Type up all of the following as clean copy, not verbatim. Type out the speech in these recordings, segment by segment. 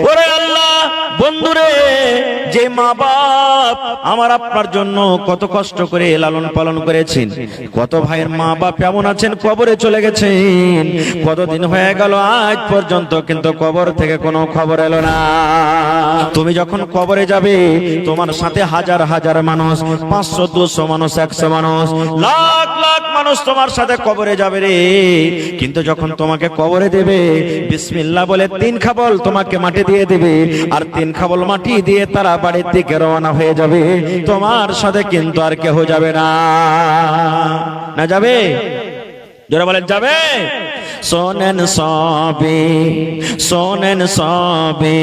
ওরে আল্লাহ বন্ধুরে, যে মা বাপ আমার আপনার জন্য কত কষ্ট করে লালন পালন করেছেন, কত ভাইয়ের মা বাপ এমন আছেন কবরে চলে গেছেন, কতদিন হয়ে গেল আজ পর্যন্ত কিন্তু কবর থেকে কোনো খবর এলো না। তুমি যখন কবরে যাবে তোমার সাথে হাজার হাজার মানুষ, 500 200 মানুষ, 100 মানুষ, লাখ লাখ মানুষ তোমার সাথে কবরে যাবে রে। কিন্তু যখন তোমাকে কবরে দেবে বিসমিল্লাহ বলে 3 খাবল তোমাকে মাটি দিয়ে দেবে, আর 3 খাবল মাটি দিয়ে তারা বাড়ির দিকে রওনা হয়ে যাবে। তোমার সাথে কিন্তু আর কেউ যাবে না। না যাবে? যারা বলেন যাবে। শোনেন সবে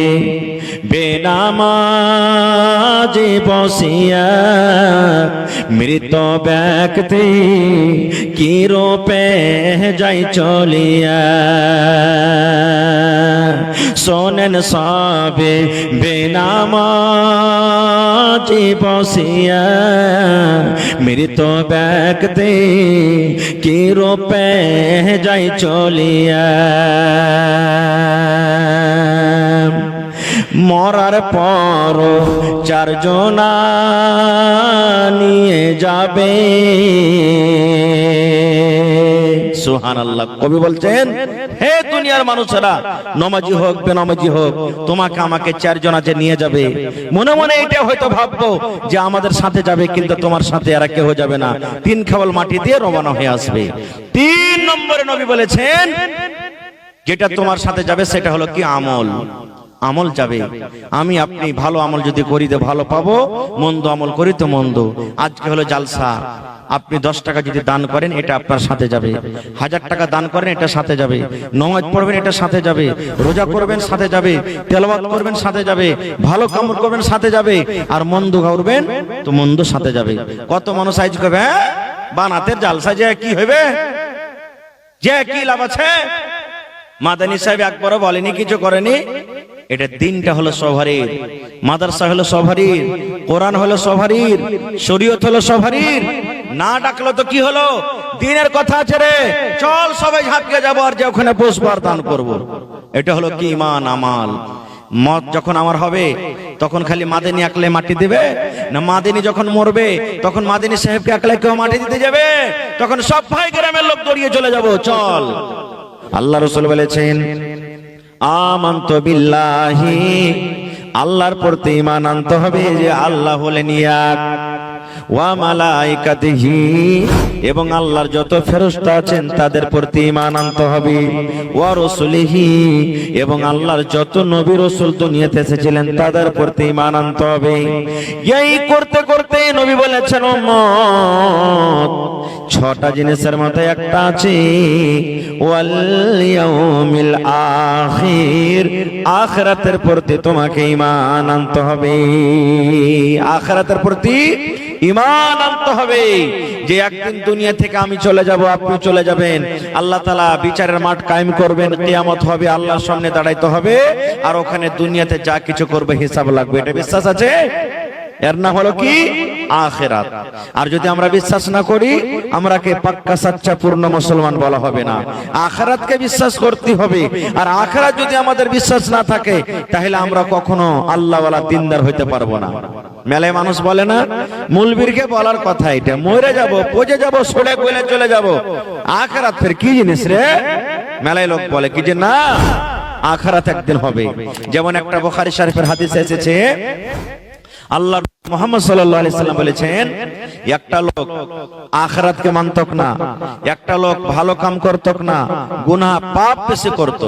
বেনামাজি বসিয়া মৃত ব্যক্তি কি রূপে যাই চলিয়া। শোনেন সবে বেনামাজি বসিয়া মৃত ব্যক্তি কি রূপে যাই চলিয়া। মরার পর 4 জনা নিয়ে যাবে। সুবহানাল্লাহ। কবি বলছেন, হে দুনিয়ার মানুষেরা, নমাজি হোক বেনামাজি হোক, তোমাকে আমাকে 4 জনা যে নিয়ে যাবে। মনে মনে এটা হয়তো ভাববো যে আমাদের সাথে যাবে, কিন্তু তোমার সাথে আর কেউ যাবে না। 3 খাবল মাটি দিয়ে রওনা হয়ে আসবে। 3 নম্বরে নবী বলেছেন, যেটা তোমার সাথে যাবে সেটা হলো কি? আমল। আমল যাবে। আমি আপনি ভালো আমল যদি করি তো ভালো পাবো, মন্দ আমল করি তো মন্দ। আজকে হলো জালসা, আপনি 10 টাকা যদি দান করেন এটা আপনার সাথে যাবে, 1000 টাকা দান করেন এটা সাথে যাবে, নামাজ পড়বেন এটা সাথে যাবে, রোজা করবেন সাথে যাবে, তেলাওয়াত করবেন সাথে যাবে, ভালো কাম করবেন সাথে যাবে, আর মন্দ করবেন তো মন্দ সাথে যাবে। কত মানুষ আজ করবে বানাতে জালসা, যে কি হবে, যে কি লাভ আছে? মাদানী সাহেব একবারও বলেনি, কিছু করেনি। এটা দিনটা হলো সভারীর, মাদ্রাসা হলো সভারীর, কোরআন হলো সভারীর, শরীয়ত হলো সভারীর। না ডাকলো তো কি হলো? দিনের কথা আছে রে, চল সবাই ঝাঁপিয়ে যাবো আর যে ওখানে বসবার দান করবো। এটা হলো কি? ইমান আমাল। মত যখন আমার হবে তখন খালি মাদানী আকলে মাটি দিবে না? মাদানী যখন মরবে তখন মাদানী সাহেবকে আকলে কেউ মাটি দিতে যাবে? তখন সব ভাই গ্রামের লোক দৌড়িয়ে চলে যাব, চল। আল্লাহ রাসূল বলেছেন, আমানতু বিল্লাহি, আল্লাহর প্রতি ঈমান আনতে হবে যে আল্লাহ হলেন এক, ওয়া মালাইকাতিহি, এবং আল্লাহর যত ফেরেশতা আছেন তাদের প্রতি ঈমান আনতে হবে, ওয়া রাসূলিহি, এবং আল্লাহর যত নবী রাসূল দুনিয়াতে এসেছিলেন তাদের প্রতি ঈমান আনতে হবে। এই করতে করতে নবী বলেছেন, উম্মত 6টা জিনিসের মধ্যে একটা আছে ওয়াল ইয়াউমিল আখির, আখিরাতের প্রতি তোমাকে ঈমান আনতে হবে। আখিরাতের প্রতি ঈমান আনতে হবে যে একদিন দুনিয়া থেকে আমি চলে যাব, আপনি চলে যাবেন, আল্লাহ তাআলা বিচারের মাঠ কায়েম করবেন, কিয়ামত হবে, আল্লাহর সামনে দাঁড়াইতে হবে, আর ওখানে দুনিয়াতে যা কিছু করবে হিসাব লাগবে। এটা বিশ্বাস আছে? এর নাম হলো কি? আখিরাত। আর যদি আমরা বিশ্বাস না করি, আমরাকে পাক্কা সাচ্চা পূর্ণ মুসলমান বলা হবে না। আখিরাতকে বিশ্বাস করতে হবে। আর আখিরাত যদি আমাদের বিশ্বাস না থাকে তাহলে আমরা কখনো আল্লাহওয়ালা দিনদার হইতে পারবো না। মেলায় মানুষ বলে না, মুলবিরকে বলার কথা এটা, মরে যাব, পচে যাব, সরে গলে চলে যাব, আখিরাত ফের কি জিনিস রে? মেলায় লোক বলে কি যে না, আখিরাত একদিন হবে। যেমন একটা বুখারী শরীফের হাদিসে এসেছে, আল্লাহ মুহাম্মদ সাল্লাল্লাহু আলাইহি সাল্লাম বলেছেন, একটা লোক আখিরাতকে মানতক না, একটা লোক ভালো কাম করতক না, গুনাহ পাপ বেশি করত,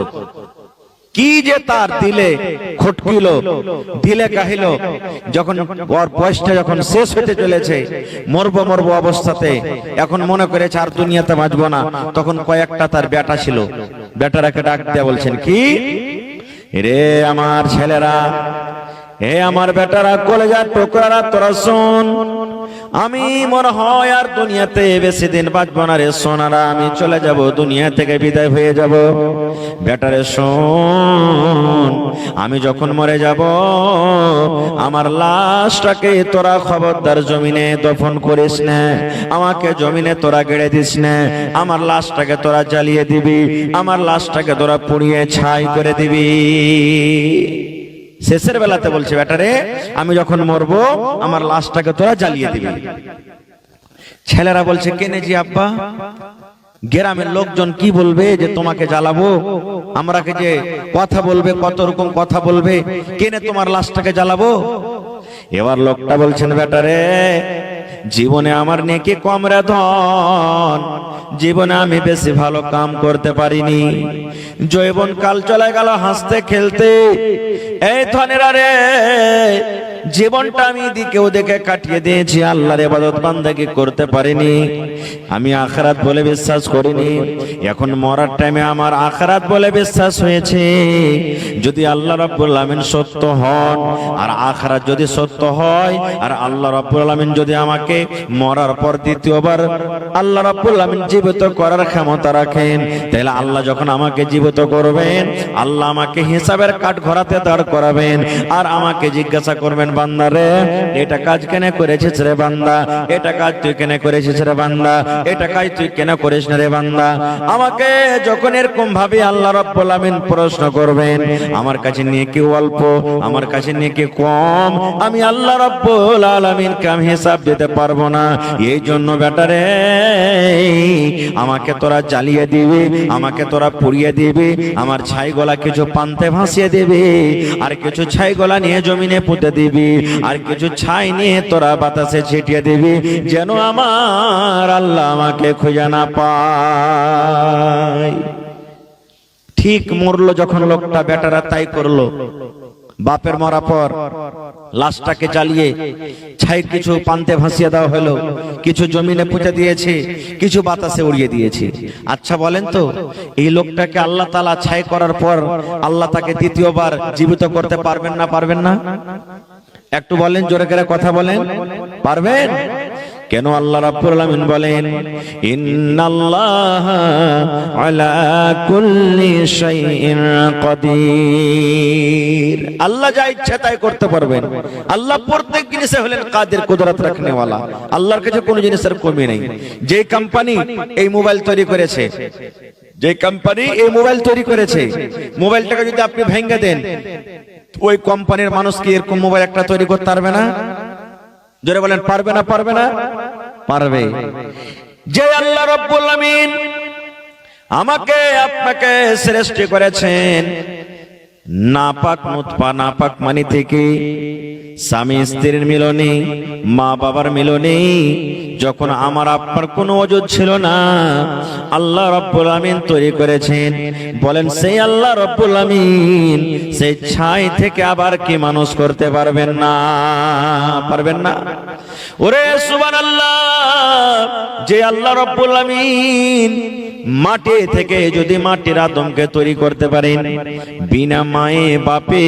কি যে তার দিলে খটকিল, দিলে কাহিল, যখন ওর বয়সটা যখন শেষ হতে চলেছে, মরবো মরবো অবস্থাতে, এখন মনে করেছে আর দুনিয়াতে বাঁচবো না, তখন কয়েকটা তার বেটা ছিল, বেটারাকে ডাক দিয়ে বলছেন, কি রে আমার ছেলেরা, হে আমার বেটারা, কলেজার টুকরারা, তোরা শোন, আমি মনে হয় আর দুনিয়াতে বেশি দিন বাঁচবো না রে সোনারা, আমি চলে যাব, দুনিয়া থেকে বিদায় হয়ে যাব। বেটারে শোন, আমি যখন মরে যাব আমার লাশটাকে তোরা খবরদার জমিনে দফন করিস না, আমাকে জমিনে তোরা গেড়ে দিস না, আমার লাশটাকে তোরা জ্বালিয়ে দিবি, আমার লাশটাকে তোরা পুড়িয়ে ছাই করে দিবি। শেষের বেলাতে বলছে বেটারে আমি যখন মরবো আমার লাশটাকে তোরা জ্বালিয়ে দিবি। ছেলেরা বলছে কেনে জি আব্বা, গ্রামের লোকজন কি বলবে যে তোমাকে জ্বালাবো, আমরা কে যে কথা বলবে, কত রকম কথা বলবে, কেনে তোমার লাশটাকে জ্বালাবো। এবার লোকটা বলছেন বেটারে জীবনে আমার নেকি কম রে ধন, জীবনে আমি বেশি ভালো কাম করতে পারিনি, যৌবন কাল চলে গেল হাসতে খেলতে, এই ধনেরা রে জীবনটা আমি দিকে ওদিকে কাটিয়ে দিয়েছি, আল্লাহর ইবাদত বান্দাগি করতে পারিনি, আমি আখিরাত বলে বিশ্বাস করিনি। এখন মরার টাইমে আমার আখিরাত বলে বিশ্বাস হয়েছে। যদি আল্লাহ রাব্বুল আলামিন সত্য হন আর আখিরাত যদি সত্য হয়, আর আল্লাহ রাব্বুল আলামিন যদি আমাকে মরার পর দ্বিতীয়বার আল্লাহ রাব্বুল আলামিন জীবিত করার ক্ষমতা রাখেন, তাহলে আল্লাহ যখন আমাকে জীবিত করবেন, আল্লাহ আমাকে হিসাবের কাঠগড়াতে দাঁড় করাবেন, আর আমাকে জিজ্ঞাসা করবেন বান্দা রে এটা কাজ কেন করেছিস রে বান্দা, এটা কাজ তুই কেন করেছিস রে বান্দা, এটা কাজ তুই কেন করিস না রে বান্দা। আমাকে যখন এরকম ভাবে আল্লাহ রাব্বুল আলামিন প্রশ্ন করবেন, আমার কাছে নেকি অল্প, আমার কাছে নেকি কম, আমি আল্লাহ রাব্বুল আলামিনকে আমি হিসাব দিতে পারবো না। এই জন্য বেটারে আমাকে তোরা জ্বালিয়ে দিবি, আমাকে তোরা পুড়িয়ে দিবি, আমার ছাই গলা কিছু পান্তে ভাসিয়ে দিবি, আর কিছু ছাই গলা নিয়ে জমিনে পুঁতে দিবি, আর কিছু ছাই নিয়ে তোরা বাতাসে ছিটিয়ে দিবি, যেন আমার আল্লাহ আমাকে খুঁজে না পায়। ঠিক মরলো যখন লোকটা, বেটারা তাই করলো। বাপের মরা পর লাশটাকে জ্বালিয়ে ছাই কিছু পান্তে ভাসিয়ে দেওয়া হলো, কিছু জমিনে পুঁতে দিয়েছে, কিছু বাতাসে উড়িয়ে দিয়েছে। আচ্ছা বলেন তো এই লোকটাকে আল্লাহ তাআলা ছাই করার পর আল্লাহ তাকে দ্বিতীয়বার জীবিত করতে পারবেন না পারবেন না? একটু বলেন, জোরে করে কথা বলেন, পারবেন? কেন আল্লাহ রাব্বুল আলামিন বলেন ইন্নাল্লাহা আলা কুল্লি শাইইন কাদির, আল্লাহ যা ইচ্ছা তাই করতে পারবেন। আল্লাহ প্রত্যেক জিনিসে হলেন কাদের, কুদরত রাখনে ওয়ালা। আল্লাহর কাছে কোনো জিনিসের কমি নেই। যে কোম্পানি এই মোবাইল তৈরি করেছে, যে কোম্পানি এই মোবাইল তৈরি করেছে, মোবাইলটাকে যদি আপনি ভেঙে দেন, ওই কোম্পানির মানুষ কি এরকম মোবাইল একটা তৈরি করতে পারবে না? জোরে বলেন, পারবে না পারবে না? পারবে। যে আল্লাহ রাব্বুল আলামিন আমাকে আপনাকে সৃষ্টি করেছেন নাপাক নুতফা, নাপাক মানি থেকে, স্বামী স্ত্রীর মিলনে, মা বাবার মিলনে, যখন আমার আপনার কোনো ওজুদ ছিল না, আল্লাহ রাব্বুল আমিন তৈরি করেছেন। বলেন সেই আল্লাহ রাব্বুল আমিন সেই ছাই থেকে আবার কি মানুষ করতে পারবেন না? পারবেন না? ওরে সুবহানাল্লাহ, যে আল্লাহ রাব্বুল আমিন মাটি থেকে যদি মাটির আদমকে তৈরি করতে পারেন বিনা মায়ে বাপে,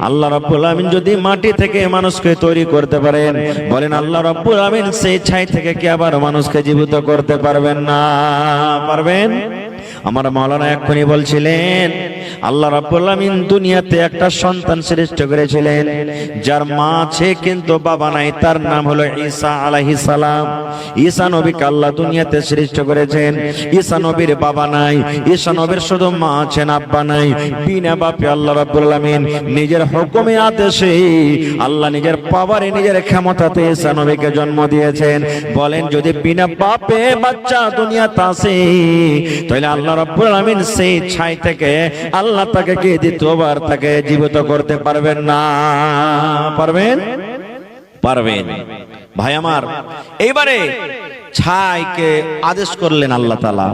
আল্লাহ রাব্বুল আমিন যদি মাটি থেকে মানুষকে তৈরি করতে পারেন, বলেন আল্লাহ রাব্বুল আমিন সেই ছাই থেকে কি আবার মানুষকে জীবিত করতে পারবেন না? পারবেন? আমার মাওলানা এক্ষুনি বলছিলেন আল্লাহ রাব্বুল আমিন দুনিয়াতে একটা সন্তান সৃষ্টি করেছিলেন যার মা আছে কিন্তু বাবা নাই, তার নাম হলো ঈসা আলাইহিস সালাম। ঈসা নবীকে আল্লাহ দুনিয়াতে সৃষ্টি করেছেন। ঈসা নবীর বাবা নাই, ঈসা নবীর শুধু মা আছেন, আব্বা নাই। বিনা বাপে আল্লাহ রাব্বুল আমিন নিজের হুকুমে আদেশে, আল্লাহ নিজের পাওয়ারে, নিজের ক্ষমতাতে ঈসা নবীকে জন্ম দিয়েছেন। বলেন যদি বিনা বাপে বাচ্চা দুনিয়াতে আসে, তাহলে আল্লাহ রাব্বুল আমিন সেই ছাই থেকে আল্লাহ তাকে কে দ্বিতীয়বার তাকে জীবিত করতে পারবেন না? পারবেন? পারবেন। ভাই আমার, এইবারে ছাইকে আদেশ করলেন আল্লাহ তাআলা,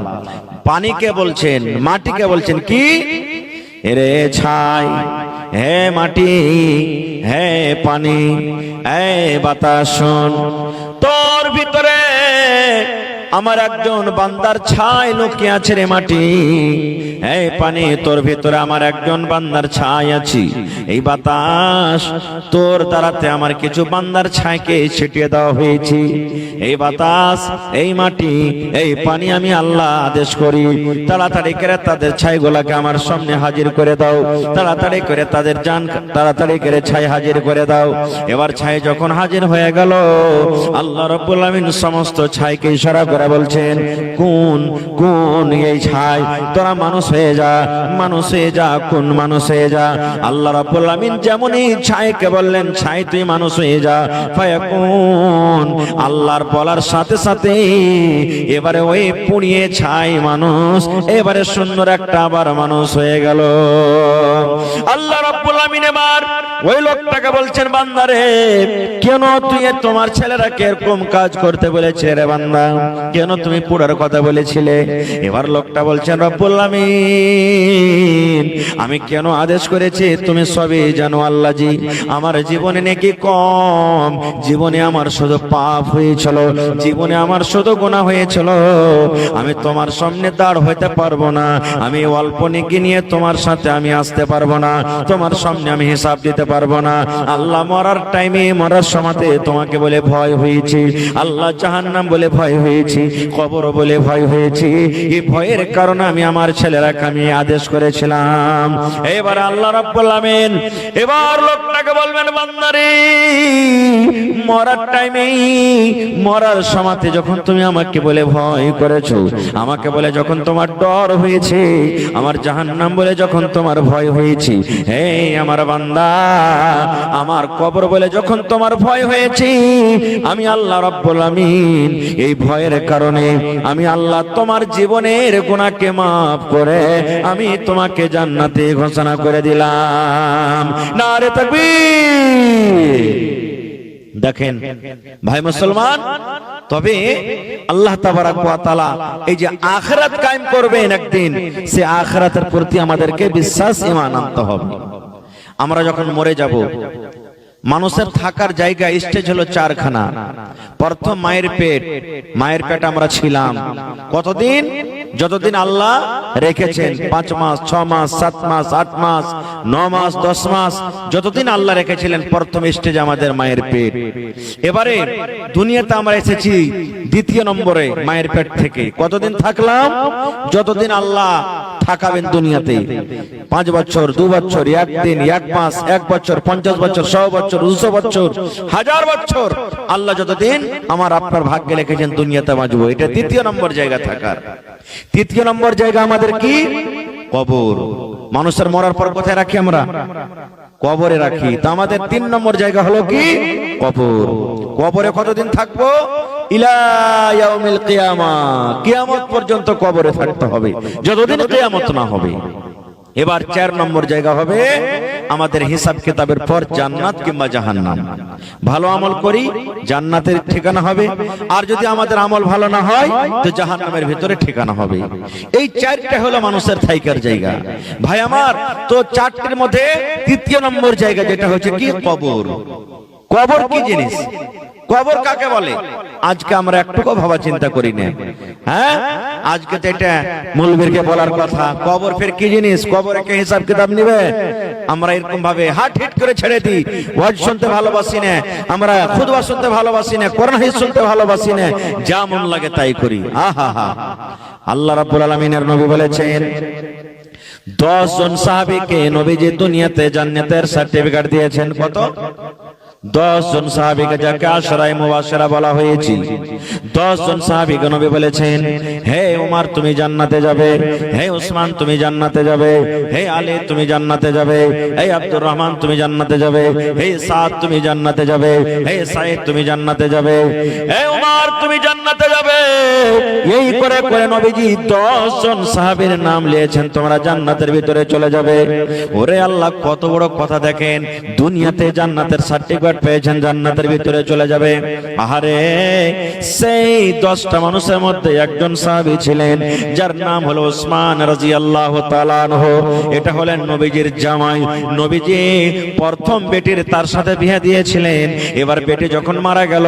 পানিকে বলছেন, মাটিকে বলছেন কি, রে ছাই, হে মাটি, হে পানি, হে বাতাস, শোন, তোর ভিতরে আমার একজন বান্দার ছাই লুকিয়ে আছে রে মাটি, এই পানি তোর ভিতরে আমার একজন বান্দার ছাই আছে। এই বাতাস তোর দ্বারাতে আমার কিছু বান্দার ছাইকে ছিটিয়ে দেওয়া হয়েছে। এই বাতাস, এই মাটি, এই পানি আমি আল্লাহ আদেশ করি, তাড়াতাড়ি করে তাদের ছাইগুলাকে আমার সামনে হাজির করে দাও, তাড়াতাড়ি করে তাদের জান তাড়াতাড়ি করে ছাই হাজির করে দাও। এবার ছাই যখন হাজির হয়ে গেল, আল্লাহ রাব্বুল আমিন সমস্ত ছাইকে ইশারা করে বলছেন, কোন কোন এই ছাই, তোরা মানুষ হয়ে যা, মানুষ হয়ে যা, কোন মানুষ হয়ে যা। আল্লাহ রাব্বুল আমিন যেমনই ছাইকে বললেন, ছাই তুই মানুষ হয়ে যা, ফায়াকুন, আল্লাহর বলার সাথে সাথে এবারে ওই পুড়িয়ে ছাই মানুষ এবারে সুন্দর একটা আবার মানুষ হয়ে গেল। আল্লাহ রাব্বুল আমিন এবার ওই লোকটাকে বলছেন, বান্দারে কেন তুই তোমার ছেলেরা এরকম কাজ করতে বলেছে রে বান্দা, কেন তুমি পুরার কথা বলেছিলে? এবার লোকটা বলছেন, রব্বুল আমিন আমি কেন আদেশ করেছি তুমি সবই জানো আল্লাহ জি। আমার জীবনে নাকি কম, জীবনে আমার শুধু পাপ হয়েছিল, জীবনে আমার শুধু গুনাহ হয়েছিল, আমি তোমার সামনে দাঁড় হইতে পারবো না, আমি অল্প নেকি নিয়ে তোমার সাথে আমি আসতে পারবো না, তোমার সামনে আমি হিসাব দিতে পারবো না। আল্লাহ মরার টাইমে, মরার সময়তে তোমাকে বলে ভয় হয়েছে, আল্লাহ জাহান্নাম বলে ভয় হয়েছে, কবর বলে ভয় হয়েছে। এই ভয়ের কারণে আমি আমার ছেলেরাকে আমি আদেশ করেছিলাম। এবার আল্লাহ রাব্বুল আমিন এবার লোকটাকে বলবেন, বান্দারে মরার টাইমে, মরার সময়তে যখন তুমি আমাকে বলে ভয় করেছো, আমাকে বলে যখন তোমার ডর হয়েছে, আমার জাহান্নাম বলে যখন তোমার ভয় হয়েছে, হে আমার বান্দা আমার কবর বলে যখন তোমার ভয় হয়েছে, আমি আল্লাহ রাব্বুল আমিন এই ভয়ের কারণে আমি আল্লাহ তোমার জীবনের গুনাহকে মাফ করে আমি তোমাকে জান্নাতে ঘোষণা করে দিলাম। নারে তাকবীর। দেখেন ভাই মুসলমান, তবে আল্লাহ তাবারাক ওয়া তাআলা এই যে আখিরাত কায়েম করবেন একদিন, সে আখিরাতের প্রতি আমাদেরকে বিশ্বাস ঈমান আনতে হবে। আমরা যখন মরে যাব, মানুষের থাকার জায়গা স্টেজ হলো চারখানা। প্রথম মায়ের পেট, মায়ের পেট আমরা ছিলাম কতদিন? যতদিন আল্লাহ রেখেছেন, 5 মাস, 6 মাস, 7 মাস, 8 মাস, 9 মাস, 10 মাস, যতদিন আল্লাহ রেখেছিলেন প্রথম স্টেজ আমাদের মায়ের পেট। এবারে দুনিয়াতে আমরা এসেছি দ্বিতীয় নম্বরে মায়ের পেট থেকে। কতদিন থাকলাম? যতদিন আল্লাহ থাকাবেন দুনিয়াতে। 5 বছর, 2 বছর, 1 দিন, 1 মাস, 1 বছর, 50 বছর, 100 বছর, 200 বছর, 1000 বছর, আল্লাহ যতদিন আমার আপনার ভাগ্যে লিখেছেন দুনিয়াতে বাঁচবো। এটা দ্বিতীয় নম্বর জায়গা থাকার। তৃতীয় নম্বর জায়গা আমাদের কি? কবর। মানুষের মরার পর কোথায় রাখি আমরা? কবরে রাখি। তো আমাদের 3 নম্বর জায়গা হলো কি? কবর। কবরে কতদিন থাকবো? ইলা ইয়াউমিল কিয়ামা, কিয়ামত পর্যন্ত কবরে থাকতে হবে, যতদিন কিয়ামত না হবে। এবার 4 নম্বর জায়গা হবে আমাদের হিসাব কিতাবের পর জান্নাত কিংবা জাহান্নাম। ভালো আমল করি জান্নাতের ঠিকানা হবে, আর যদি আমাদের আমল ভালো না হয় তো জাহান্নামের ভিতরে ঠিকানা হবে। এই 4টা হলো মানুষের থাইকার জায়গা। ভাই আমার, তো 4টির মধ্যে তৃতীয় নম্বর জায়গা যেটা হচ্ছে কি? কবর। কবর কি জিনিস? কবর কাকে বলে? আজকে আমরা একটুকু ভাবা চিন্তা করি না। হ্যাঁ, আজকে তো এটা মুলবিরকে বলার কথা। কবর ফের কি জিনিস? কবরে কে হিসাব কিতাব নিবে? আমরা এরকম ভাবে হাট হিট করে ছেড়ে দিই। ওয়াজ শুনতে ভালোবাসি না, আমরা খুতবা শুনতে ভালোবাসি না, কোরআন হাদিস শুনতে ভালোবাসি না, যা মন লাগে তাই করি। আহা হা। আল্লাহ রাব্বুল আলামিনের নবী বলেছেন, 10 জন সাহাবীকে নবীজি দুনিয়াতে জান্নাতের সার্টিফিকেট দিয়েছেন। কত? 10 জন সাহাবীকে, যাকে আশরায়ে মুবাশশিরা বলা হয়েছে। 10 জন সাহাবীকে নবী বলেছেন, হে ওমর তুমি জান্নাতে যাবে, হে ওসমান তুমি জান্নাতে যাবে, হে আলী তুমি জান্নাতে যাবে, হে আব্দুর রহমান তুমি জান্নাতে যাবে, হে সাদ তুমি জান্নাতে যাবে, হে সাঈদ তুমি জান্নাতে যাবে, হে ওমর তুমি জান্নাতে যাবে। এই করে করে নবীজি 10 জন সাহাবীর নাম নিয়েছেন, তোমরা জান্নাতের ভিতরে চলে যাবে। ওরে আল্লাহ, কত বড় কথা! দেখেন, দুনিয়াতে জান্নাতের সার্টিফিকেট সার্টিফিকেট পেয়েছেন, জান্নাতের ভিতরে চলে যাবে। আহারে, সেই 10টা মানুষের মধ্যে একজন সাহাবী ছিলেন যার নাম হলো উসমান রাদিয়াল্লাহু তাআলা আনহু। এটা হলেন নবীজির জামাই। নবীজি প্রথম বেটির তার সাথে বিয়ে দিয়েছিলেন। এবার বেটি যখন মারা গেল,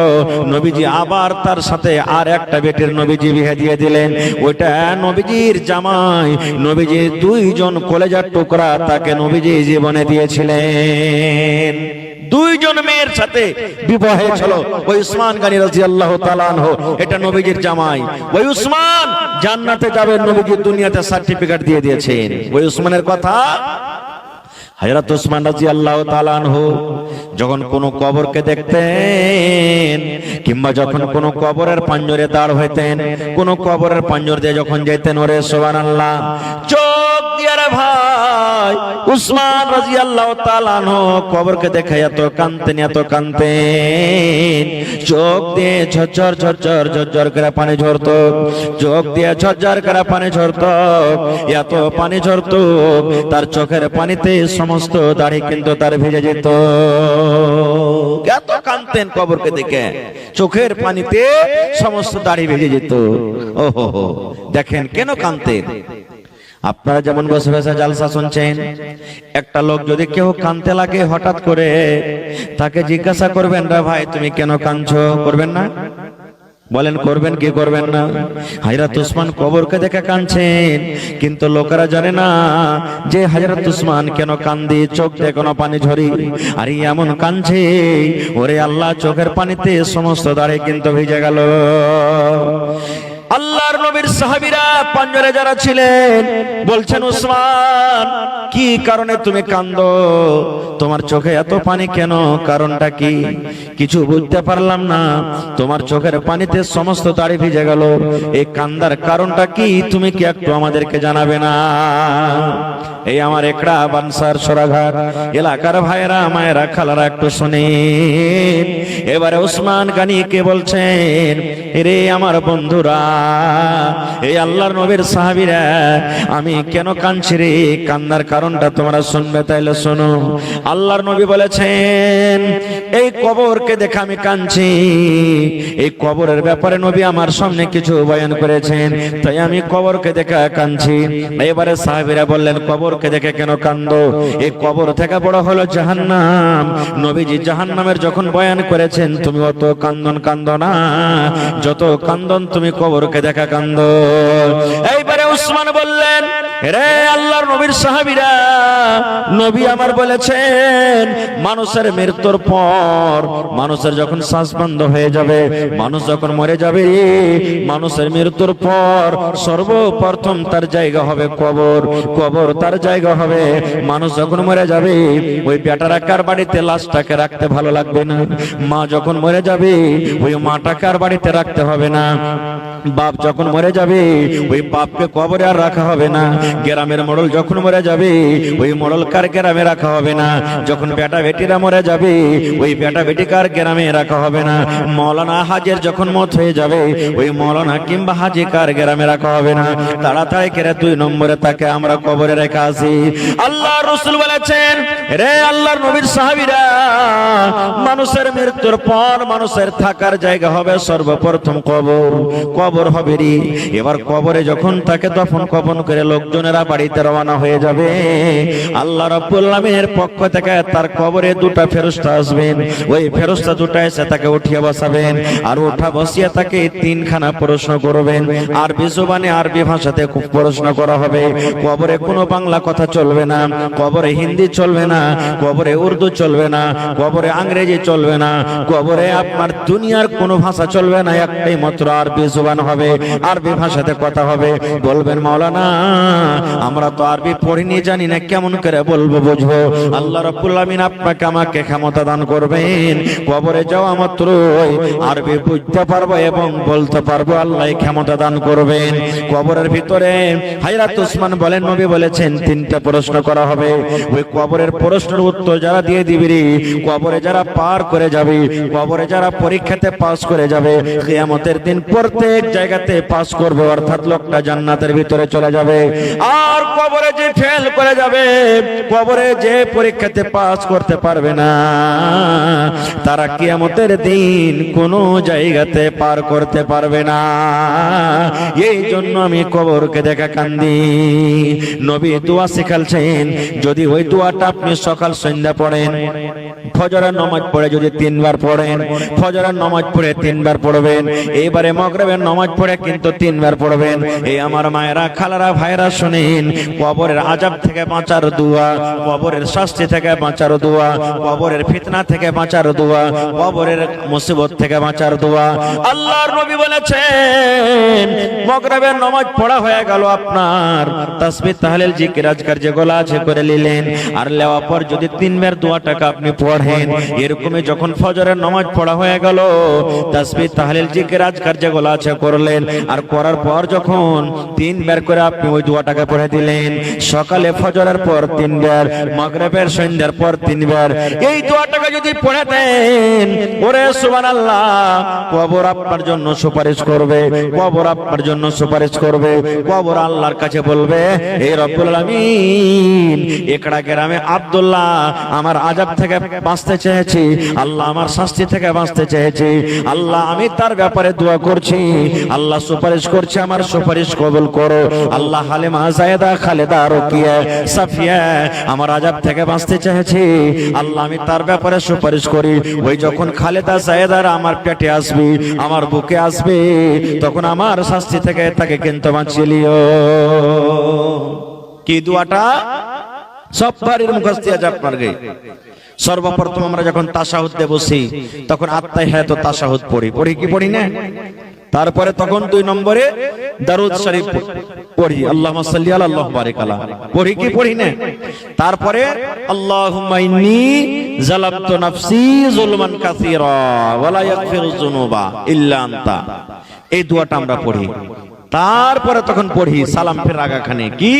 নবীজি আবার তার সাথে আর একটা বেটির নবীজি বিয়ে দিয়ে দিলেন। ওইটা নবীজির জামাই। নবীজির 2 জন কলেজার টুকরা তাকে নবীজি জীবনে দিয়েছিলেন। 2 জন মেয়ের সাথে বিবাহ হয়েছিল ওই উসমান গনি রাদিয়াল্লাহু তাআলা আনহু। এটা নবীজির জামাই। ওই উসমান জান্নাতে যাবে, নবীজি দুনিয়াতে সার্টিফিকেট দিয়ে দিয়েছেন। ওই উসমানের কথা হযরত উসমান রাদিয়াল্লাহু তাআলা আনহু যখন কোন কবরকে দেখতেন, কিংবা যখন কোন কবরের পাঞ্জরে দাঁড় হইতেন, কোন কবরের পাঞ্জর দিয়ে যখন যেতেন, ওরে সুবহানাল্লাহ, চোখ দিয়ে রে ভাই উসমান রাদিয়াল্লাহু তাআলা আনহু কবরকে দেখে এত কাঁদতেন, এত কাঁদতেন, চোখ দিয়ে ঝরঝর ঝরঝর ঝরঝর করে পানি ঝরতো, চোখ দিয়ে ঝরঝর করে পানি ঝরতো, এত পানি ঝরতো তার চোখের পানিতে সমস্ত দাড়ি কিন্তু তার ভিজে যেত। এত কাঁদতেন কবরকে দেখে, চোখের পানিতে সমস্ত দাড়ি ভিজে যেত। ওহো, দেখেন কেন কাঁদতেন। আপনারা যেমন বসে বসে জালসা শুনছেন, একটা লোক যদি কেউ কাঁদতে লাগে হঠাৎ করে, তাকে জিজ্ঞাসা করবেন, রে ভাই তুমি কেন কাঁদছো? করবেন না? বলেন করবেন কি করবেন না? হযরত উসমান কবরকে দেখে কাঁদছেন, কিন্তু লোকেরা জানে না যে হযরত উসমান কেন কাঁদে, চোখ দিয়ে কোনো পানি ঝরি। আর এমন কাঁদছে, ওরে আল্লাহ, চোখের পানিতে সমস্ত দাড়ি কিন্তু ভিজে গেল। আল্লাহর নবীর সাহাবীরা পাঞ্জরে যারা ছিলেন বলছেন, উসমান কি কারণে তুমি কাঁদো? তোমার চোখে এত পানি কেন? কারণটা কি? কিছু বুঝতে পারলাম না, তোমার চোখের পানিতে সমস্ত দাড়ি ভিজে গেল, এই কান্দার কারণটা কি? তুমি কি একটু আমাদেরকে জানাবে না? এই আমার একড়া বানসার সরাঘাট এলাকার ভাইরা, মায়েরা, খালারা একটু শুনেন। এবারে উসমান গনি কে বলছেন, রে আমার বন্ধুরা, এই আল্লাহর নবীর সাহাবীরা, আমি কেন কাঁদছি রে? কান্নার কারণটা তোমরা শুনবে, তাইলে শোনো। আল্লাহর নবী বলেছেন, এই কবরকে দেখে আমি কাঁদছি। এই কবরের ব্যাপারে নবী আমার সামনে কিছু বয়ান করেছেন, তাই আমি কবরকে দেখে কাঁদছি। এবারে সাহাবীরা বললেন, কবরকে দেখে কেন কাঁদো? এই কবর থেকে বড় হলো জাহান্নাম। নবীজি জাহান্নামের যখন বয়ান করেছেন, তুমি অত কান্দো না, যত কান্দন তুমি কবরকে দেখা কান্দো। এইবারে উসমান বললেন, রে আল্লাহর নবীর সাহাবীরা, নবী আমার বলেছেন, মানুষের মৃত্যুর পর, মানুষের যখন শ্বাস বন্ধ হয়ে যাবে, মানুষ যখন মরে যাবে, মানুষের মৃত্যুর পর সর্বপ্রথম তার জায়গা হবে কবর। কবর তার জায়গা হবে। মানুষ যখন মরে যাবে, ওই বেটারা কার বাড়িতে লাশটাকে রাখতে ভালো লাগবে না। মা যখন মরে যাবে, ওই মাটাকে আর বাড়িতে রাখতে হবে না। বাপ যখন মরে যাবে, ওই বাপকে কবরে আর রাখা হবে না। গ্রামের মোড়ল যখন মরে যাবে, ওই মোড়ল কার গ্রামে রাখা হবে না। যখন বেটা বেটিরা মরে যাবে, ওই বেটা বেটি কার গ্রামে রাখা হবে না। মৌলানা হাজের যখন মত হয়ে যাবে, ওই মৌলানা কিংবা হাজি কার গ্রামে রাখা হবে না। তাড়াতাড়ি করে 2 নম্বরে তাকে আমরা কবরে রেখে আসি। আল্লাহ রাসূল বলেছেন, রে আল্লাহর নবীর সাহাবীরা, মানুষের মৃত্যুর পর মানুষের থাকার জায়গা হবে সর্বপ্রথম কবর। কবর হবে রে। এবার কবরে যখন তাকে দফন কফন করে লোকজনেরা বাড়িতে রওনা হয়ে যাবে, আল্লাহ রাব্বুল আলামিনের পক্ষ থেকে তার কবরে 2টা ফেরেশতা আসবেন। ওই ফেরেশতা 2টা এসে তাকে উঠিয়ে বসাবেন, আর উঠা বসিয়ে তাকে 3খানা প্রশ্ন করবেন। আরবি জবানে, আরবি ভাষাতে খুব প্রশ্ন করা হবে। কবরে কোনো বাংলা কথা চলবে না, কবরে হিন্দি চলবে না, কবরে উর্দু চলবে না, কবরে ইংরেজি চলবে না, কবরে আপনার দুনিয়ার কোনো ভাষা চলবে না। একটাই মাত্র আরবি জবান হবে, আরবি ভাষাতে কথা হবে। বলবেন, মাওলানা আমরা তো আরবি পড়িনি, জানি না, কেমন করে বলবো, বুঝবো? আল্লাহ রাব্বুল আমিন আপনাকে আমাকে ক্ষমতা দান করবেন, কবরে যাওয়া মাত্রই আরবি বুঝতে পারবো এবং বলতে পারবো। আল্লাহ ক্ষমতা দান করবেন। কবরের ভিতরে হযরত উসমান বলেন, নবী বলেছেন 3টা প্রশ্ন করা হবে। ওই কবরের প্রশ্নের উত্তর যারা দিয়ে দিবে, কবরে যারা পার করে যাবে, কবরে যারা পরীক্ষাতে পাস করে যাবে, কিয়ামতের দিন প্রত্যেক জায়গাতে পাস করবে, অর্থাৎ লোকটা জান্নাতের ভিতরে চলে যাবে। আর কবরে যে ফেল করে যাবে, কবরে যে পরীক্ষাতে পাস করতে পারবে না, তারা কিয়ামতের দিন কোনো জায়গাতে পার করতে পারবে না। এই জন্য আমি কবরকে দেখা কান্দি। নবী দোয়া শিখালছেন, যদি ওই দোয়াটা আপনি সকাল সন্ধ্যা পড়েন, ফজরের নামাজ পড়ে যদি 3 বার পড়েন, ফজরের নামাজ পড়ে 3 বার পড়বেন, এইবারে মাগরিবের নামাজ পড়ে কিন্তু 3 বার পড়বেন। এই আমার মায়েরা, খালারা, ভাইরা শুনেন, কবরের আযাব থেকে বাঁচার দোয়া, কবরের শাস্তি থেকে বাঁচার দোয়া, কবরের ফিতনা থেকে বাঁচার দোয়া, কবরের মুসিবত থেকে বাঁচার দোয়া। আল্লাহর নবী বলেছেন, মাগরিবের নামাজ পড়া হয়ে গেল, আপনার তাসবিহ তাহলিল জিকির আজকার যেগুলো আছে করে নিলেন, আর লেওয়া পর যদি 3 বার দোয়াটাকে আপনি পড়েন, এরকমই যখন ফজরের নামাজ পড়া হয়ে গেল, তাসবিহ তাহলিল জিকির আজকার যেগুলো আছে করলেন, আর করার পর যখন 3 বার করে আপনি ওই দোয়াটাকে পড়ে দিলেন, সকালে ফজরের পর 3 বার, মাগরিবের সন্ধ্যার পর 3 বার, এই দোয়াটাকে যদি পড়ে দেন, ওরে সুবহানাল্লাহ, কবর আপনার জন্য সুপারিশ করবে, কবর আপনার জন্য সুপারিশ করবে। কবর আল্লাহর কাছে বলবে, হে রব্বুল আলামিন, একড়া গ্রামে আব্দুল্লাহ আমার আযাব থেকে বাঁচতে চেয়েছি, আল্লাহ আমার শাস্তি থেকে বাঁচতে চেয়েছি, আল্লাহ আমি তার ব্যাপারে দোয়া করছি, আল্লাহ সুপারিশ করছে, আমার সুপারিশ কবুল করো। আল্লাহ হালিমা, যায়েদা, খালেদা, রুকিয়া, সাফিয়া আমার আযাব থেকে বাঁচতে চেয়েছি, আল্লাহ আমি তার ব্যাপারে সুপারিশ করি। ওই যখন খালেদা, যায়েদার আমার পেটে আসবে, আমার বুকে আসবে, তখন আমার শাস্তি থেকে তাকে কিন্তু বাঁচিয়ে লিও। কি দোয়াটা সব বাড়ির মুখস্থ আছে আপনার গে। সর্বপ্রথম আমরা যখন তাশাহুদে বসি, তখন আত্তাহিয়াতু তাশাহুদ পড়ি কি পড়ি না? তারপরে তখন 2 নম্বরে দারুদ শরীফ পড়ি, আল্লাহুম্মা সাল্লি আলা আল্লাহু বারিক আলা, পড়ি কি পড়ি না? তারপরে আল্লাহুম্মা ইন্নী যালামতু নাফসি যুলমান কাসীরা ওয়া লা ইয়াগফিরুয যুনুবা ইল্লা আনতা, এই দোয়াটা আমরা পড়ি। তারপরে তখন পড়ি সালাম ফেরার আগাখানে কি,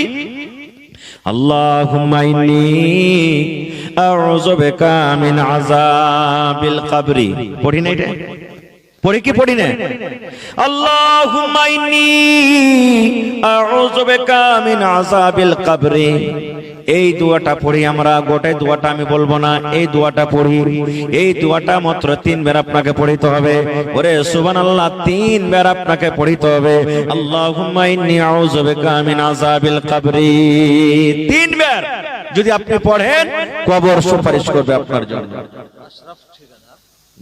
আল্লাহুম্মা ইন্নী আউযু বিকা মিন আযাবিল কবরি, পড়ি না? এটা পড়ি কি পড়ি না? আল্লাহুম্মা ইন্নী আউযু বিকা মিন আযাবিল কবরি, এই দোয়াটা পড়ি আমরা। গোটাই দোয়াটা আমি বলবো না, এই দোয়াটা পড়ি। এই দোয়াটা মাত্র 3 বার আপনাকে পড়িতে হবে। ওরে সুবহানাল্লাহ, 3 বার আপনাকে পড়িতে হবে। আল্লাহুম্মা ইন্নী আউযু বিকা মিন আযাবিল কবরি 3 বার যদি আপনি পড়েন, কবর সুপারিশ করবে আপনার জন্য।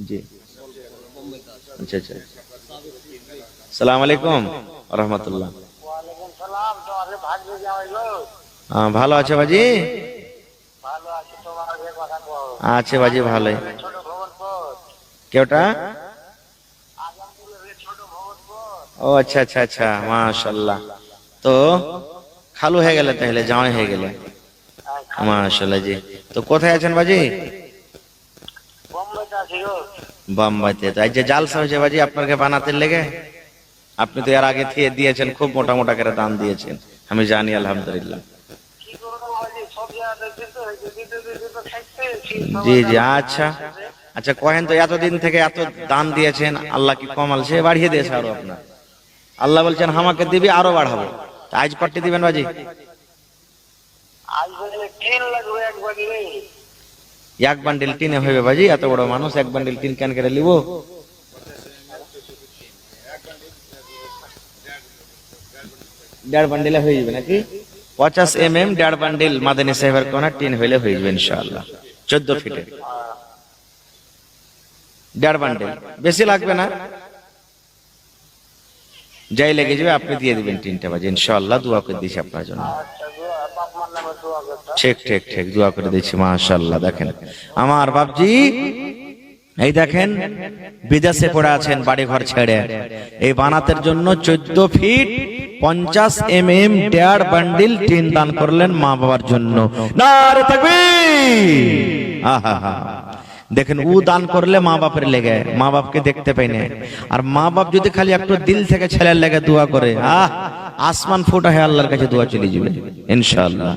জি, আচ্ছা আচ্ছা। আসসালামু আলাইকুম ওয়া রাহমাতুল্লাহ। ওয়া আলাইকুম সালাম। তো আরে ভাগ্য যাওয়াইলো। ভালো আছে বাজি? ভালো আছে, তোমার আগে কথা কও। আছে বাজি ভালোই। ছোট ভবনপুর। কেওটা? আজমপুরের ছোট ভবনপুর। ও আচ্ছা আচ্ছা আচ্ছা, মাশাআল্লাহ। তো খালু হয়ে গেলে, তাহলে জামাই হয়ে গেলে, মাশাআল্লাহ। জি, তো কোথায় আছেন বাজি? বোম্বাইতে আছি গো। বোম্বাইতে। তো এই যে জালসা হয়েছে বাজি আপনাকে বানাতে লেগে, আপনি তো এর আগে থেকে দিয়েছেন, খুব মোটা মোটা করে দান দিয়েছেন, আমি জানি, আলহামদুলিল্লাহ। কি করব ভাই, সব জায়গা দিতে হয়, দিতে তো খাইতে। জি জি, আচ্ছা আচ্ছা, কহেন তো এতদিন থেকে এত দান দিয়েছেন, আল্লাহ কি কমাল সে বাড়িয়ে দিয়েছে আরো আপনার? আল্লাহ বলছেন আমাকে দিবি, আরো বাড়াবো। আজ কটি দিবেন বাজি? আজ বলে 3 লাগবে একবার দিলে। 1 বান্ডিল টিনে হইবে বাজি? এত বড় মানুষ 1 বান্ডিল টিন কেন করে লিব? 1.5 বান্ডিলে হয়ে যাবে নাকি? 50 mm 1.5 বান্ডিল মাদানী সাহেবের কোনা টিন হইলে হয়ে যাবে ইনশাআল্লাহ। 14 ফিটে 1.5 বান্ডিল, বেশি লাগবে না, যাই লেগে যাবে আপনি দিয়ে দিবেন টিনটা বাজি ইনশাআল্লাহ। দোয়া করে দিছি আপনার জন্য। আচ্ছা গো, বাপ মার নামে দোয়া করতে। ঠিক ঠিক ঠিক, দোয়া করে দিচ্ছি মাশাআল্লাহ। দেখেন আমার বাপজি, এই দেখেন বিদেশে পড়ে আছেন বাড়ি ঘর ছেড়ে, এই বানাতের জন্য 14 ফিট 50 mm 1.5 বান্ডিল টিন দান করলেন মা বাবার জন্য। নারে তাকবীর! আহা, দেখেন ও দান করলে মা বাপের লেগে, মা বাপকে দেখতে পাই না, আর মা বাপ যদি খালি একটু দিল থেকে ছেলের লেগে দোয়া করে, আসমান ফোটা হয়ে আল্লাহর কাছে দোয়া চলে যাবে ইনশাআল্লাহ,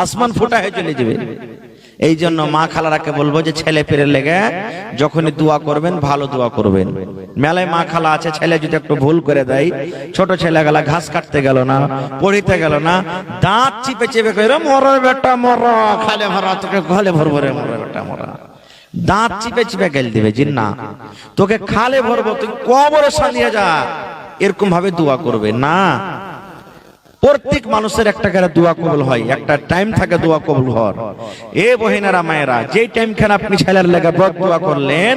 আসমান ফোটা হয়ে চলে যাবে। এই জন্য মা খালারাকে বলবো যে ছেলে পেরে লেগে যখনই দোয়া করবেন ভালো দোয়া করবেন। মেলায় মা খালা আছে, ছেলে যদি একটু ভুল করে দেয়, ছোট ছেলে গেলা ঘাস কাটতে গেল না, পড়িতে গেল না, দাঁত চিপে চিপে কইরা মরা বেটা মরা, খালে ভরা তোকে খালে ভরবো রে মরা বেটা মরা, দাঁত চিপে চিপে গেল দিবে জি না, তোকে খালে ভরবো, তুই কবরে সালিয়ে যা, এরকম ভাবে দোয়া করবে না। প্রত্যেক মানুষের একটা করে দোয়া কবুল হয়, একটা টাইম থাকে দোয়া কবুল হওয়ার। এ বহিনারা মায়েরা, যেই টাইম খানে আপনি ছেলের লেগে বদ দোয়া করলেন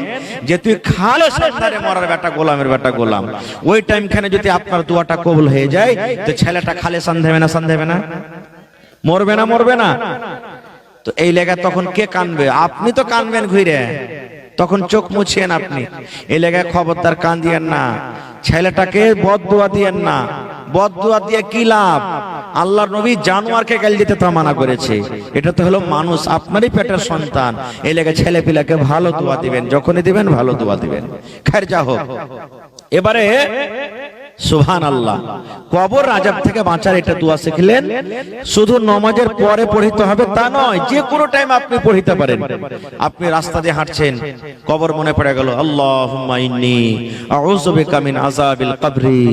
যে তুই খালে সাজদারে মরার বেটা গোলামের বেটা গোলাম, ওই টাইম খানে যদি আপনার দোয়াটা কবুল হয়ে যায় তো ছেলেটা খালে সন্দেবে না, সন্দেবে না, মরবে না, মরবে না। তো এই লেগে তখন কে কানবে? আপনি তো কানবেন ঘুরে, তখন চোখ মুছিয়েন আপনি। এই লেগে খবরদার কান দিয়েন না, ছেলেটাকে বদদোয়া দিয়েন না। বদদোয়া দিয়ে কি লাভ? আল্লাহর নবী জানোয়ারকে গাল দিতে তা মানা করেছে, এটা তো হলো মানুষ, আপনারই পেটের সন্তান। এই লেগে ছেলে পিলাকে ভালো দোয়া দিবেন, যখনই দিবেন ভালো দোয়া দিবেন। খের যা হোক, এবারে সুবহানাল্লাহ, কবর আযাব থেকে বাঁচার এটা দোয়া শিখলেন। শুধু নামাজের পরে পড়িতে হবে তা নয়, যে কোনো টাইম আপনি পড়িতে পারেন। আপনি রাস্তা দিয়ে হাঁটছেন, কবর মনে পড়ে গেল, আল্লাহুম্মা ইন্নী আউযু বিকা মিন আযাবিল কবরি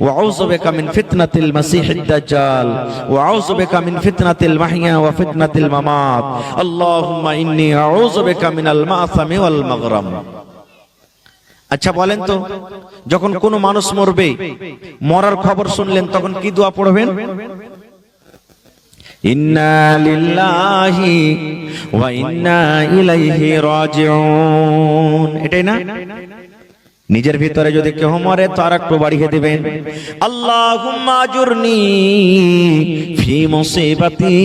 ওয়া আউযু বিকা মিন ফিতনাতিল মাসিহিদ দাজ্জাল ওয়া আউযু বিকা মিন ফিতনাতিল মাহইয়া ওয়া ফিতনাতিল মামাত আল্লাহুম্মা ইন্নী আউযু বিকা মিনাল মাসামি ওয়াল মাগরাম। আচ্ছা বলেন তো, যখন কোন মানুষ মরবে, মরার খবর শুনলেন, তখন কি দোয়া পড়বেন? ইন্না লিল্লাহি ওয়া ইন্না ইলাইহি রাজিউন, এটাই না? নিজের ভিতরে যদি কেউ মরে তো আর একটু বাড়িয়ে দিবেন, আল্লাহুম্মা আজুরনি ফি মুসিবাতি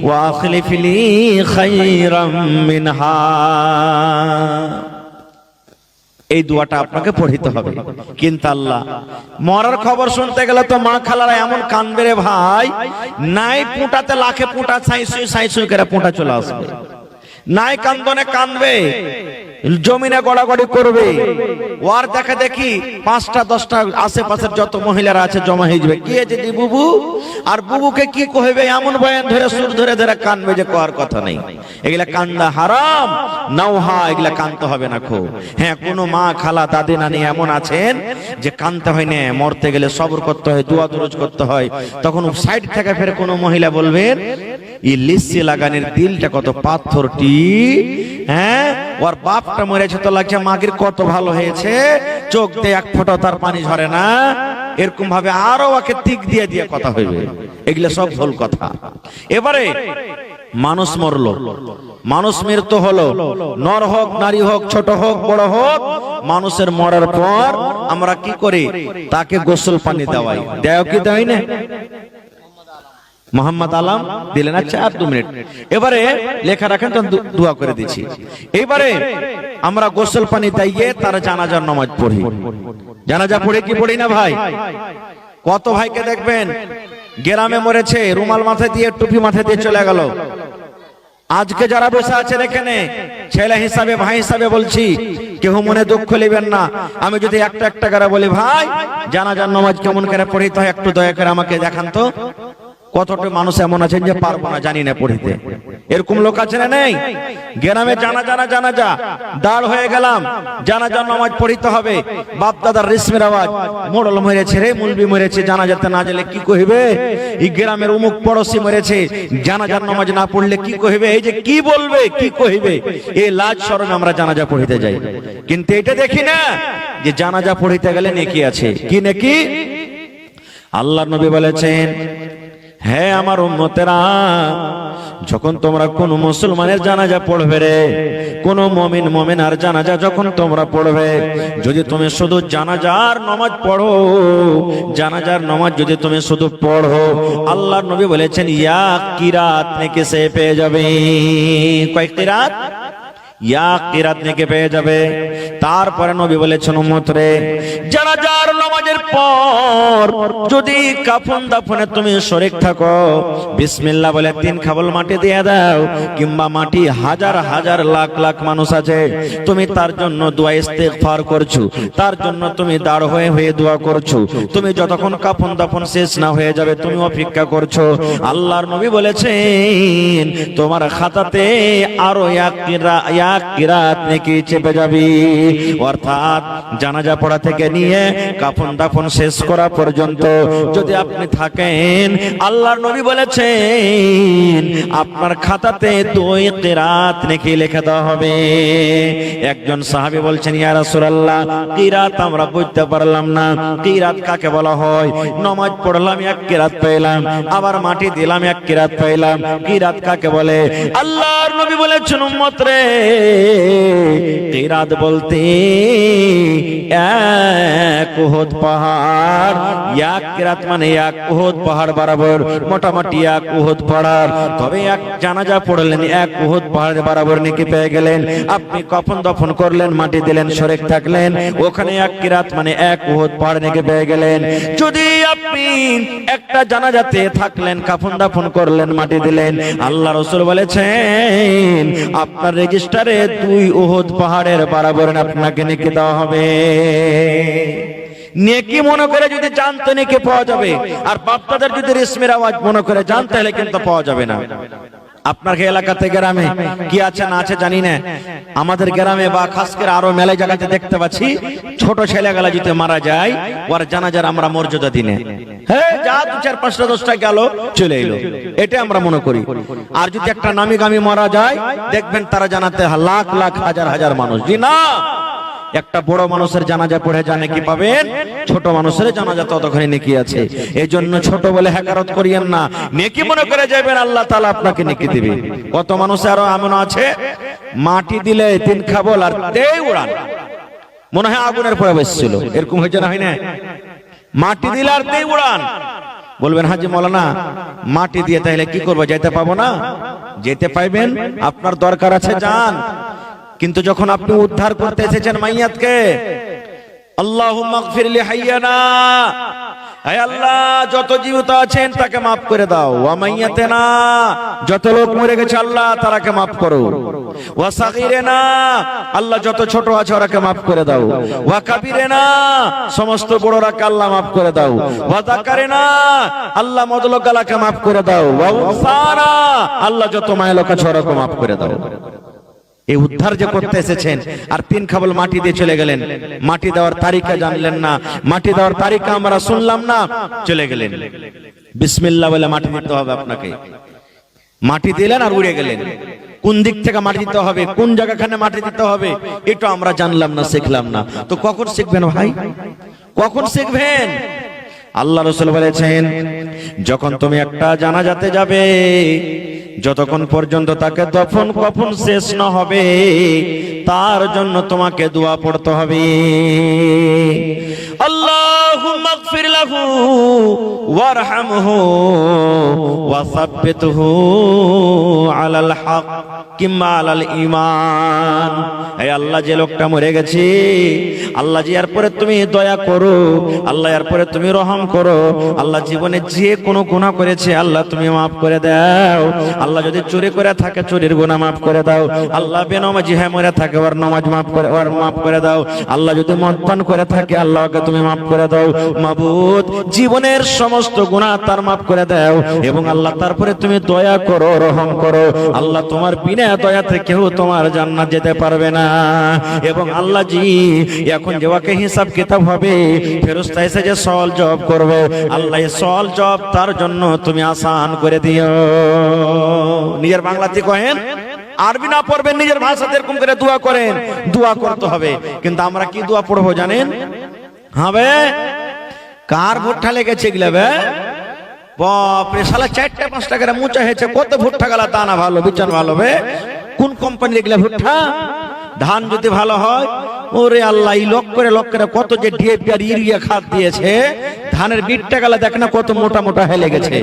ওয়া আখলিফ লি খায়রাম মিনহা। এই দোয়াটা আপনাকে পড়িতে হবে। কিন্তু আল্লাহ, মরার খবর শুনতে গেলে তো মা খালারা এমন কানবে রে ভাই, নাই পুঁটাতে লাখে পুঁটা ছাই করে পুঁটা চলে আসবে, নাই কান্দনে কানবে, জমিনে গড়াগড়ি করবে, ওর দেখা দেখি 5টা 10টা আশেপাশের যত মহিলারা আছে জমা হয়ে যাবে, কি আছে জি বুবু, আর বুবুকে কি কইবে এমন বয়ান ধরে সুর ধরে ধরে কানবে যে কর কথা নেই। এগুলা কান্দা হারাম, নাওহা, এগুলা কানতে হবে না খো। হ্যাঁ, কোন মা খালা দাদি নানি এমন আছেন যে কানতে হয় না, মরতে গেলে সবর করতে হয়, দোয়া দরুদ করতে হয়, তখন সাইড থেকে ফের কোন মহিলা বলবেন এই লিসি লাগানের দিলটা কত পাথরটি, হ্যাঁ ওর বাপটা মরেছে তো লাগছে মাগির কত ভালো হয়েছে, চোখ দিয়ে এক ফোঁটা তার পানি ঝরে না, এরকম ভাবে আরো ওকে তিক দিয়ে দিয়ে কথা হইবে। এগুলা সব ভুল কথা। এবারে মানুষ মরলো, মানুষ মৃত্যু হলো, নর হোক নারী হোক ছোট হোক বড় হোক, মানুষের মরার পর আমরা কি করি? তাকে গোসল পানি দেওয়াই, দেয় কি দেয় না? মোহাম্মদ আলম দিলেন, আচ্ছা আর 2 মিনিট, এবারে লেখা রাখেন তো দোয়া করে দিচ্ছি। এবারে আমরা গোসল পানি দিয়ে তার জানাজার নামাজ পড়ি। জানাজা পড়ে কি পড়ি না ভাই? কত ভাইকে দেখবেন গ্রামে মরেছে, রুমাল মাথায় দিয়ে টুপি মাথায় দিয়ে চলে গেল। আজকে যারা বসে আছেন এখানে, ছেলে হিসাবে ভাই হিসাবে বলছি, কেউ মনে দুঃখ নেবেন না। আমি যদি একটা একটা করে বলি ভাই জানাজার নামাজ কেমন করে পড়িতে হয়, একটু দয়া করে আমাকে দেখান তো। কতটা মানুষ এমন আছেন যে পারবো না, জানি না পড়িতে, এরকম লোক আছে না নেই? গ্রামে জানাজা দাঁড় হয়ে গেলাম, জানাজার নামাজ পড়িতে হবে, বাপ দাদার রেশমের আওয়াজ, মোড়ল মরেছে রে, মুলবি মরেছে, জানাজাতে না গেলে কি কহিবে? এই গ্রামের অমুক পড়োশি মরেছে, জানাজার নামাজ না পড়লে কি কহিবে? এই যে কি বলবে, কি কহিবে, এই লাজ শরমে আমরা জানাজা পড়িতে যাই। কিন্তু এটা দেখি না যে জানাজা পড়িতে গেলে নেকি আছে। কি নেকি? আল্লাহর নবী বলেছেন, হে আমার উম্মতেরা, যখন তোমরা কোন মুসলমানের জানাজা পড়বে রে, কোন মুমিন মুমিনার জানাজা যখন তোমরা পড়বে, যদি তুমি শুধু জানাজার নামাজ পড়ো, জানাজার নামাজ যদি তুমি শুধু পড়ো, আল্লাহর নবী বলেছেন ইয়া কিরাত নেকি সে পেয়ে যাবে। কয় কিরাত? কিরাত নেকি পেয়ে যাবে। তারপরে নবী বলেছেন উম্মত রে, জানাজার নামাজের পর যদি কাফন দাফনে তুমি শরীক থাকো, বিসমিল্লাহ বলে 3 খাবল মাটি দিয়ে দাও, কিংবা মাটি হাজার হাজার লাখ লাখ মানুষ আছে, তুমি তার জন্য দোয়া ইস্তেগফার করছো, তার জন্য তুমি দাঁড় হয়ে হয়ে দোয়া করছো, তুমি যতক্ষণ কাফন দাফন শেষ না হয়ে যাবে তুমি অপেক্ষা করছো, আল্লাহর নবী বলেছেন তোমার খাতাতে আরো এক কিরাত নেকি চেপে যাবে। অর্থাৎ জানাজা পড়া থেকে নিয়ে কাফন দাফন শেষ করা পর্যন্ত যদি আপনি থাকেন, আল্লাহর নবী বলেছেন আপনার খাতাতে 2 কিরাত নেকি লিখে দেওয়া হবে। একজন সাহাবী বলছেন, ইয়া রাসূলুল্লাহ, কিরাত আমরা বুঝতে পারলাম না, কিরাত কাকে বলা হয়? নামাজ পড়লাম 1 কিরাত পেলাম, আবার মাটি দিলাম 1 কিরাত পেলাম, কিরাত কাকে বলে? আল্লাহর নবী বলেছেন উম্মত রে, কিরাত বলতে 1 উহুদ পাহাড়, 1 কিরাত মানে 1 উহুদ পাহাড় বরাবর, মোটামুটি 1 উহুদ পাহাড়। তবে এক জানাজা পড়লেন 1 উহুদ পাহাড় বরাবর নেকি পেয়ে গেলেন। আপনি কফন দফন করলেন, মাটি দিলেন, শরীক থাকলেন, ওখানে 1 কিরাত মানে 1 উহুদ পাহাড় নেকি পেয়ে গেলেন। যদি আপনি একটা জানাজাতে থাকলেন, কাফন দাফন করলেন, মাটি দিলেন, আল্লাহ রাসূল বলেছেন আপনার রেজিস্টারে 2 উহুদ পাহাড়ের বরাবর আপনাকে নেকি দেওয়া হবে। নেকি মনে করে যদি জানতে নেকি পাওয়া যাবে, আর বাপদাদার যদি রেশমের আওয়াজ মনে করে জানতে হলে কিন্তু পাওয়া যাবে না। আপনার এলাকাতে গ্রামে কি আছে না আছে জানি না, আমাদের গ্রামে বা খাস করে আরো মেলায় জায়গাতে দেখতে পাচ্ছি, ছোট ছেলেগুলা যদি মারা যায় ওর জানাজার আমরা মর্যাদা দিনে, হ্যাঁ যা 2, 4, 5টা 10টা গেল চলে এলো, এটা আমরা মনে করি। আর যদি একটা নামি গামি মারা যায়, দেখবেন তারা জানাতে লাখ লাখ হাজার হাজার মানুষ। জি না, একটা বড় মানুষের জানাজা পড়ে যা নেকি পাবেন, ছোট মানুষের জানাজা ততক্ষণে নেকি আছে। এই জন্য ছোট বলে হ্যাকারত করিয়েন না, নেকি মনে করে যাবেন, আল্লাহ তাআলা আপনাকে নেকি দিবে। কত মানুষ আরো এমন আছে, মাটি দিলে 3 খাবল আর দেই উড়ান, মনে হয় আগুনের পরে বসছিল, এরকম হয়েছে না? হয় না? মাটি দিলে আর দেই উড়ান। বলবেন হাজি মাওলানা মাটি দিয়ে তাহলে কি করবো, যেতে পাবো না? যেতে পাইবেন, আপনার দরকার আছে যান, কিন্তু যখন আপনি উদ্ধার করতে এসেছেন মাইয়াতকে, আল্লাহুম্মা গফির লি হাইয়ানা, হে আল্লাহ যত জীবিত আছেন তাকে মাফ করে দাও, ওয়া মাইয়াতেনা, যত লোক মরে গেছে আল্লাহ তারাকে মাফ করো, ওয়া সাগীরেনা, আল্লাহ যত ছোট আছে ওরাকে মাফ করে দাও, ওয়া কাবীরেনা, সমস্ত বড়রাকে আল্লাহ মাফ করে দাও, ওয়া যাকারেনা, আল্লাহ মদলকালাকে মাফ করে দাও, ওয়া উনসানা, আল্লাহ যত মায়লোক আছে ওরাকে মাফ করে দাও। এই উদ্ধার যে করতে এসেছেন আর 3 খাবল মাটি দিয়ে চলে গেলেন, মাটি দেওয়ার তারিখা জানলেন না, মাটি দেওয়ার তারিখা আমরা শুনলাম না, চলে গেলেন। বিসমিল্লাহ বলে মাটি দিতে হবে আপনাকে, মাটি দিলেন আর উড়ে গেলেন। কোন দিক থেকে মাটি দিতে হবে, কোন জায়গাখানে মাটি দিতে হবে, এটা আমরা জানলাম না, শিখলাম না। তো কখন শিখবেন ভাই, কখন শিখবেন? আল্লাহ রাসূল বলেছেন যখন তুমি একটা জানাজাতে যাবে, যতক্ষণ পর্যন্ত তাকে দফন কফন শেষ না হবে তার জন্য তোমাকে দোয়া পড়তে হবে। আল্লাহুম্মা গফির লাহু ওয়ারহামহু ওয়া সাব্বিতহু আলাল হক কিংবা আলাল ঈমান। হে আল্লাহ, যে লোকটা মরে গেছে, আল্লাহ জি এরপরে তুমি দয়া করো, আল্লাহ এরপরে তুমি রহম করো, আল্লাহ জীবনে যে কোনো গুনাহ করেছে আল্লাহ তুমি মাফ করে দাও, আল্লাহ যদি চুরি করে থাকে চুরির গুনাহ মাফ করে দাও, আল্লাহ বেনামাজি হয়ে মরে থাকে ওর নামাজ মাফ করে, ওর মাফ করে দাও, আল্লাহ যদি মদপান করে থাকে আল্লাহকে তুমি মাফ করে দাও। মাবুদ, জীবনের সমস্ত গুনাহ তার মাফ করে দাও, এবং আল্লাহ তারপরে তুমি দয়া করো, রহম করো। আল্লাহ তোমার বিনা দয়াতে কেউ তোমার জান্নাত যেতে পারবে না। এবং আল্লাহ জি এখন যে ওকে হিসাব কিতাব হবে, ফেরেশতা এসে যে সওয়াল জবাব করবে, আল্লাহ এই সওয়াল জবাব তার জন্য তুমি আসান করে দিও। নিজের বাংলাতে কহেন, আরবি না পড়বেন, নিজের ভাষাতে এরকম করে দোয়া করেন, দোয়া করতে হবে। কিন্তু আমরা কি দোয়া পড়বো জানেন? হবে কার ভুট্টা লেগেছে এগুলা বে, বাপরে শালা 4-5 টাকা মুচা হয়েছে, কত ভুট্টা গেলা দানা ভালো, বিচার ভালো বে, কোন কোম্পানির এগুলা ভুট্টা? ধান যদি ভালো হয়, ওরে আল্লাহ লক করে কত যে ডিএপি আর ইউরিয়া খাদ দিয়েছে, ধানের বিটটা গেলা দেখ না কত মোটা মোটা হয়ে লেগেছে।